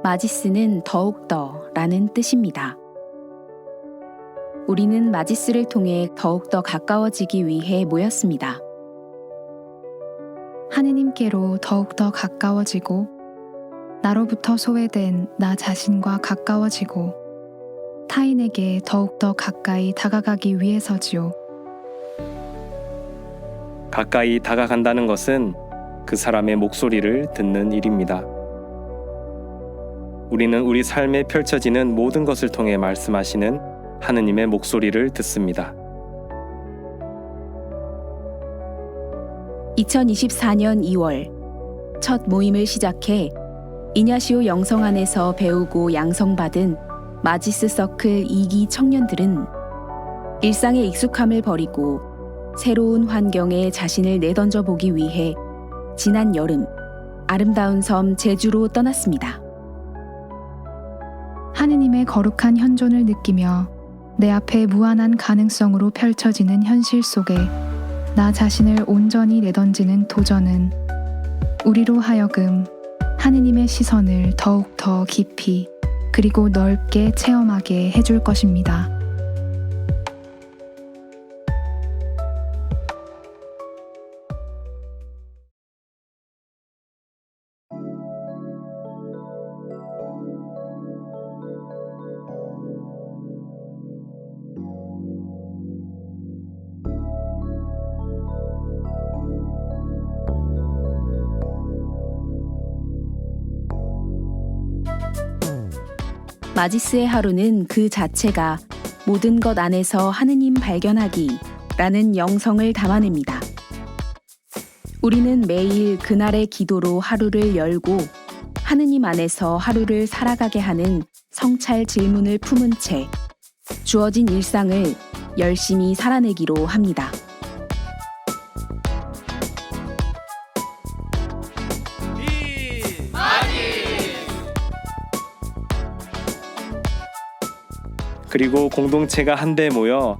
마지스는 더욱더라는 뜻입니다. 우리는 마지스를 통해 더욱더 가까워지기 위해 모였습니다. 하느님께로 더욱더 가까워지고 나로부터 소외된 나 자신과 가까워지고 타인에게 더욱더 가까이 다가가기 위해서지요. 가까이 다가간다는 것은 그 사람의 목소리를 듣는 일입니다. 우리는 우리 삶에 펼쳐지는 모든 것을 통해 말씀하시는 하느님의 목소리를 듣습니다. 2024년 2월 첫 모임을 시작해 이냐시오 영성 안에서 배우고 양성받은 마지스 서클 2기 청년들은 일상의 익숙함을 버리고 새로운 환경에 자신을 내던져 보기 위해 지난 여름 아름다운 섬 제주로 떠났습니다. 하느님의 거룩한 현존을 느끼며 내 앞에 무한한 가능성으로 펼쳐지는 현실 속에 나 자신을 온전히 내던지는 도전은 우리로 하여금 하느님의 시선을 더욱 더 깊이 그리고 넓게 체험하게 해줄 것입니다. 마지스의 하루는 그 자체가 모든 것 안에서 하느님 발견하기 라는 영성을 담아냅니다. 우리는 매일 그날의 기도로 하루를 열고 하느님 안에서 하루를 살아가게 하는 성찰 질문을 품은 채 주어진 일상을 열심히 살아내기로 합니다. 그리고 공동체가 한데 모여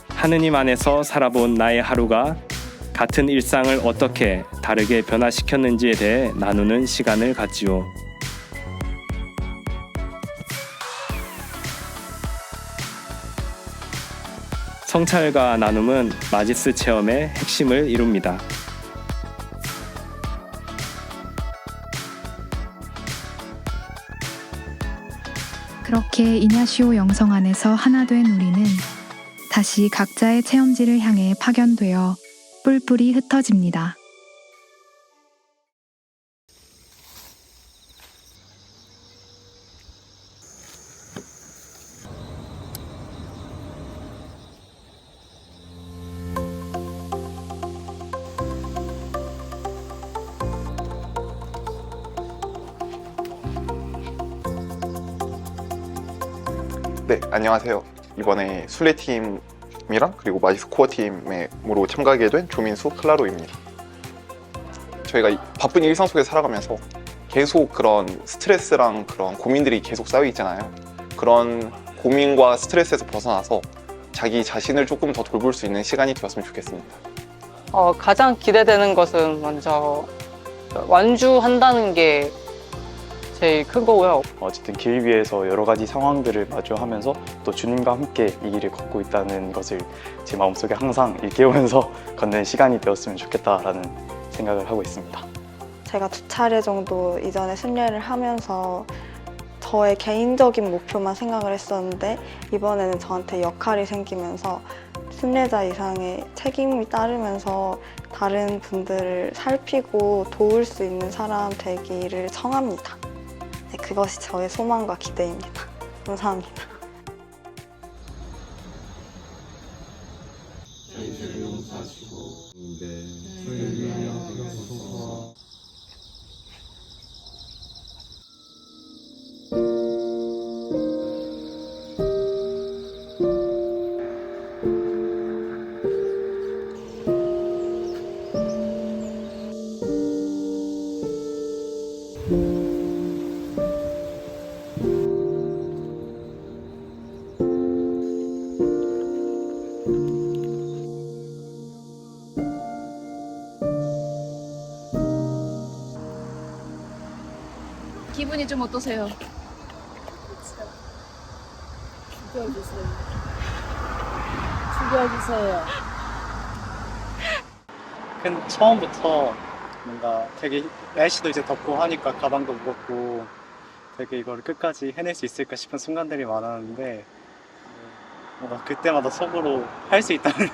하느님 안에서 살아본 나의 하루가 같은 일상을 어떻게 다르게 변화시켰는지에 대해 나누는 시간을 갖지요. 성찰과 나눔은 마지스 체험의 핵심을 이룹니다. 그렇게 이냐시오 영성 안에서 하나 된 우리는 다시 각자의 체험지를 향해 파견되어 뿔뿔이 흩어집니다. 네, 안녕하세요. 이번에 순례팀이랑 그리고 마지스 코어 팀으로 참가하게 된 조민수 클라로입니다. 저희가 이 바쁜 일상 속에 살아가면서 계속 그런 스트레스랑 그런 고민들이 계속 쌓여 있잖아요. 그런 고민과 스트레스에서 벗어나서 자기 자신을 조금 더 돌볼 수 있는 시간이 되었으면 좋겠습니다. 가장 기대되는 것은 먼저 완주한다는 게 제일 큰 거고요. 어쨌든 길 위에서 여러 가지 상황들을 마주하면서 또 주님과 함께 이 길을 걷고 있다는 것을 제 마음속에 항상 일깨우면서 걷는 시간이 되었으면 좋겠다라는 생각을 하고 있습니다. 제가 2차례 정도 이전에 순례를 하면서 저의 개인적인 목표만 생각을 했었는데 이번에는 저한테 역할이 생기면서 순례자 이상의 책임이 따르면서 다른 분들을 살피고 도울 수 있는 사람 되기를 청합니다. 네, 그것이 저의 소망과 기대입니다. 감사합니다. 기분이 좀 어떠세요? 죽여주세요. 근 처음부터 뭔가 되게 날씨도 이제 덥고 하니까 가방도 무겁고 되게 이걸 끝까지 해낼 수 있을까 싶은 순간들이 많았는데 뭔가 그때마다 속으로 할 수 있다는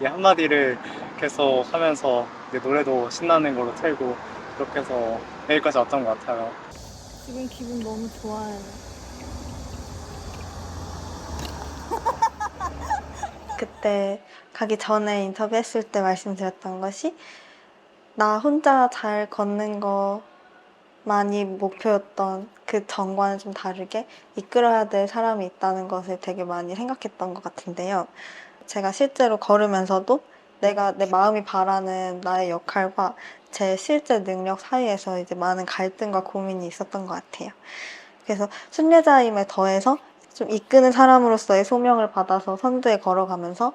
이 한마디를 계속 하면서 이제 노래도 신나는 걸로 틀고 그렇게 해서 여기까지 왔던 것 같아요. 지금 기분 너무 좋아요. 그때 가기 전에 인터뷰했을 때 말씀드렸던 것이 나 혼자 잘 걷는 것만이 목표였던 그 전과는 좀 다르게 이끌어야 될 사람이 있다는 것을 되게 많이 생각했던 것 같은데요. 제가 실제로 걸으면서도 내 마음이 바라는 나의 역할과 제 실제 능력 사이에서 이제 많은 갈등과 고민이 있었던 것 같아요. 그래서 순례자임에 더해서 좀 이끄는 사람으로서의 소명을 받아서 선두에 걸어가면서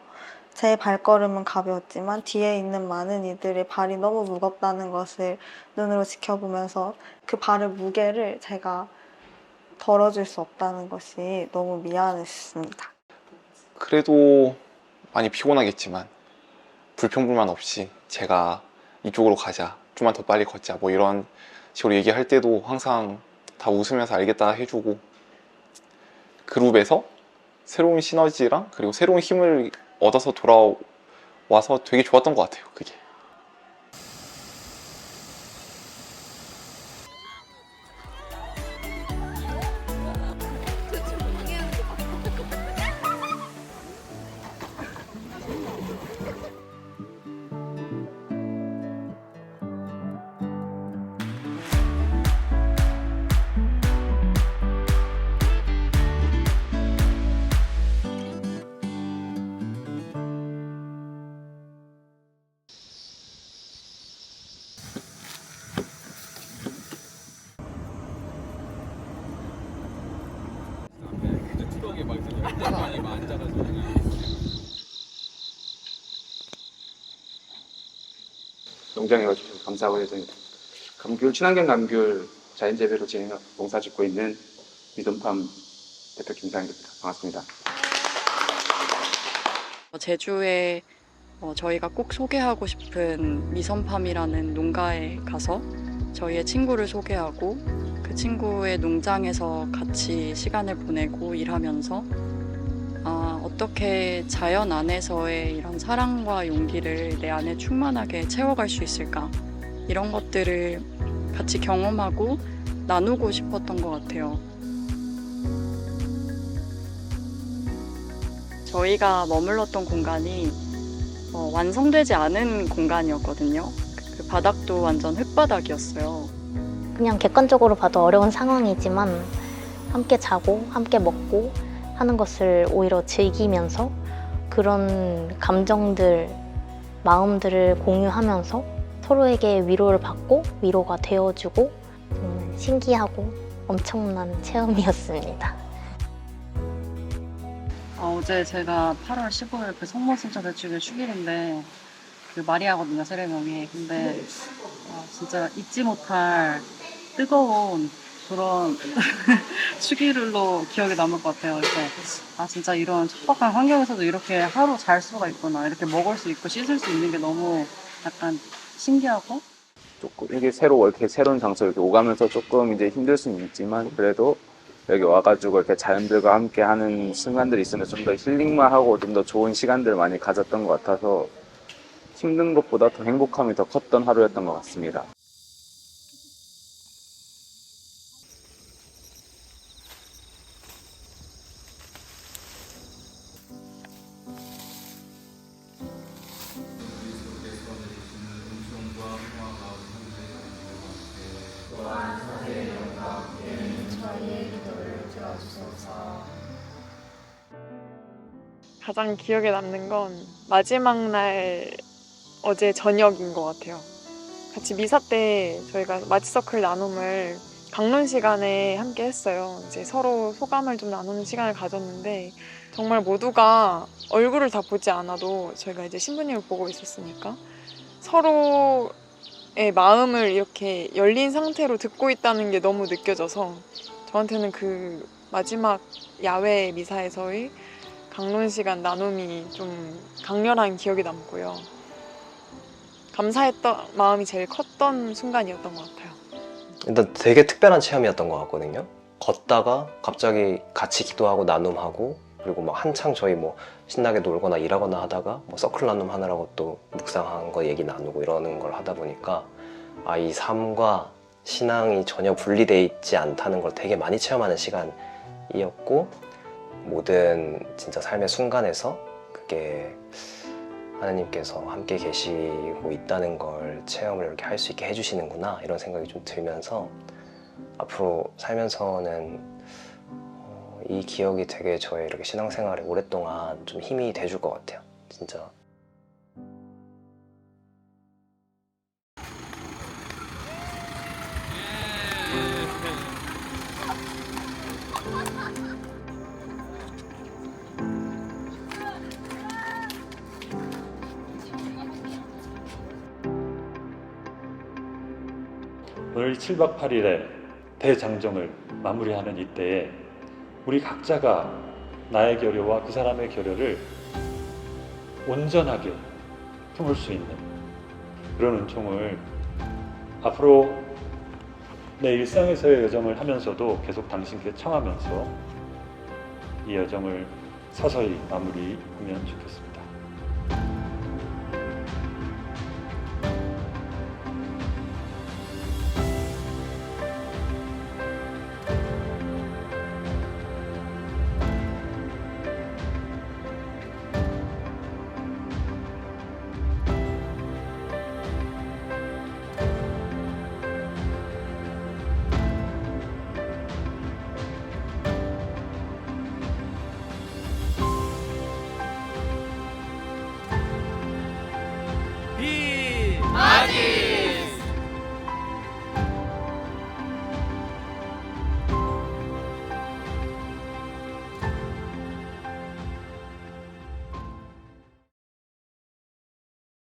제 발걸음은 가벼웠지만 뒤에 있는 많은 이들의 발이 너무 무겁다는 것을 눈으로 지켜보면서 그 발의 무게를 제가 덜어줄 수 없다는 것이 너무 미안했습니다. 그래도 많이 피곤하겠지만 불평불만 없이 제가 이쪽으로 가자, 좀만 더 빨리 걷자 뭐 이런 식으로 얘기할 때도 항상 다 웃으면서 알겠다 해주고 그룹에서 새로운 시너지랑 그리고 새로운 힘을 얻어서 돌아와서 되게 좋았던 것 같아요. 그게. 농장에 주셔서 감사하고 예정입니다. 감귤, 친환경 감귤 자연재배로 농사 짓고 있는 미돈팜 대표 김상입니다. 반갑습니다. 제주에 저희가 꼭 소개하고 싶은 미선팜이라는 농가에 가서 저희의 친구를 소개하고 그 친구의 농장에서 같이 시간을 보내고 일하면서 어떻게 자연 안에서의 이런 사랑과 용기를 내 안에 충만하게 채워갈 수 있을까 이런 것들을 같이 경험하고 나누고 싶었던 것 같아요. 저희가 머물렀던 공간이 완성되지 않은 공간이었거든요. 그 바닥도 완전 흙바닥이었어요. 그냥 객관적으로 봐도 어려운 상황이지만 함께 자고 함께 먹고 하는 것을 오히려 즐기면서 그런 감정들, 마음들을 공유하면서 서로에게 위로를 받고 위로가 되어주고 신기하고 엄청난 체험이었습니다. 어제 제가 8월 15일 그 성모순자 대축일 휴일인데 그 마리아거든요, 세례명이. 근데 진짜 잊지 못할 뜨거운 그런 휴일로 기억에 남을 것 같아요. 그래서 진짜 이런 척박한 환경에서도 이렇게 하루 잘 수가 있구나, 이렇게 먹을 수 있고 씻을 수 있는 게 너무 약간 신기하고 조금 이게 이렇게 새로운 장소 이렇게 오가면서 조금 이제 힘들 수는 있지만 그래도 여기 와가지고 이렇게 자연들과 함께 하는 순간들이 있으면 좀 더 힐링만 하고 좀 더 좋은 시간들을 많이 가졌던 것 같아서 힘든 것보다 더 행복함이 더 컸던 하루였던 것 같습니다. 가장 기억에 남는 건 마지막 날 어제 저녁인 것 같아요. 같이 미사 때 저희가 마치서클 나눔을 강론 시간에 함께 했어요. 이제 서로 소감을 좀 나누는 시간을 가졌는데 정말 모두가 얼굴을 다 보지 않아도 저희가 이제 신부님을 보고 있었으니까 서로 마음을 이렇게 열린 상태로 듣고 있다는 게 너무 느껴져서 저한테는 그 마지막 야외 미사에서의 강론 시간 나눔이 좀 강렬한 기억이 남고요. 감사했던 마음이 제일 컸던 순간이었던 것 같아요. 일단 되게 특별한 체험이었던 것 같거든요. 걷다가 갑자기 같이 기도하고 나눔하고, 그리고 막 한창 저희 뭐 신나게 놀거나 일하거나 하다가 뭐 서클 나눔 하느라고 또 묵상한 거 얘기 나누고 이러는 걸 하다 보니까 이 삶과 신앙이 전혀 분리되어 있지 않다는 걸 되게 많이 체험하는 시간이었고, 모든 진짜 삶의 순간에서 그게 하나님께서 함께 계시고 있다는 걸 체험을 이렇게 할 수 있게 해주시는구나, 이런 생각이 좀 들면서 앞으로 살면서는 이 기억이 되게 저의 이렇게 신앙생활에 오랫동안 좀 힘이 돼줄 것 같아요, 진짜. 오늘 7박 8일의 대장정을 마무리하는 이때에 우리 각자가 나의 결여와 그 사람의 결여를 온전하게 품을 수 있는 그런 은총을 앞으로 내 일상에서의 여정을 하면서도 계속 당신께 청하면서 이 여정을 서서히 마무리하면 좋겠습니다.